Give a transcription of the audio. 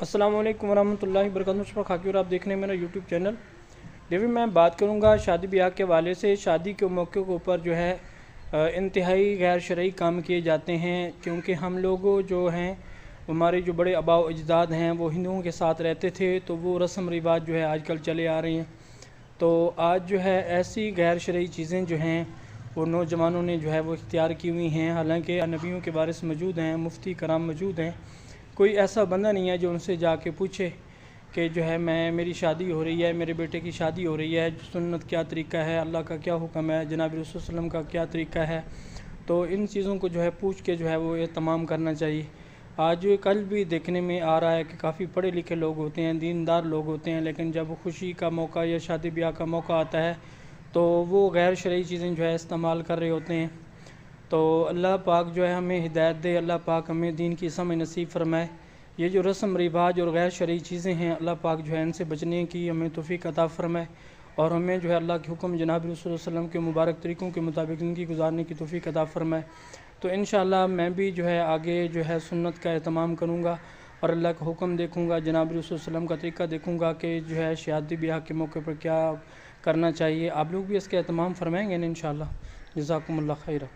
السلام علیکم ورحمۃ اللہ وبرکاتہ۔ مصطفیٰ خاکی اور آپ دیکھ رہے ہیں میرا یوٹیوب چینل۔ لیکن میں بات کروں گا شادی بیاہ کے حوالے سے۔ شادی کے موقع کے اوپر جو ہے انتہائی غیر شرعی کام کیے جاتے ہیں، کیونکہ ہم لوگ جو ہیں ہمارے جو بڑے آباء و اجداد ہیں وہ ہندوؤں کے ساتھ رہتے تھے، تو وہ رسم رواج جو ہے آج کل چلے آ رہے ہیں۔ تو آج جو ہے ایسی غیر شرعی چیزیں جو ہیں وہ نوجوانوں نے جو ہے وہ اختیار کی ہوئی ہیں، حالانکہ نبیوں کے وارث موجود ہیں، مفتی کرام موجود ہیں۔ کوئی ایسا بندہ نہیں ہے جو ان سے جا کے پوچھے کہ جو ہے میری شادی ہو رہی ہے، میرے بیٹے کی شادی ہو رہی ہے، سنت کیا طریقہ ہے، اللہ کا کیا حکم ہے، جناب رسول صلی اللہ علیہ وسلم کا کیا طریقہ ہے۔ تو ان چیزوں کو جو ہے پوچھ کے جو ہے وہ اہتمام کرنا چاہیے۔ آج کل بھی دیکھنے میں آ رہا ہے کہ کافی پڑھے لکھے لوگ ہوتے ہیں، دیندار لوگ ہوتے ہیں، لیکن جب خوشی کا موقع یا شادی بیاہ کا موقع آتا ہے تو وہ غیر شرعی چیزیں جو ہے استعمال کر رہے ہوتے ہیں۔ تو اللہ پاک جو ہے ہمیں ہدایت دے، اللہ پاک ہمیں دین کی سمجھ نصیب فرمائے۔ یہ جو رسم رواج اور غیر شرعی چیزیں ہیں، اللہ پاک جو ہے ان سے بچنے کی ہمیں توفیق عطا فرمائے، اور ہمیں جو ہے اللہ کے حکم جناب رسول صلی اللہ علیہ وسلم کے مبارک طریقوں کے مطابق زندگی گزارنے کی توفیق عطا فرمائے۔ تو انشاءاللہ میں بھی جو ہے آگے جو ہے سنت کا اہتمام کروں گا، اور اللہ کا حکم دیکھوں گا، جناب رسول صلی اللہ علیہ وسلم کا طریقہ دیکھوں گا کہ جو ہے شادی بیاہ کے موقع پر کیا کرنا چاہیے۔ آپ لوگ بھی اس کا اہتمام فرمائیں گے انشاءاللہ۔ جزاکم اللہ خیرہ۔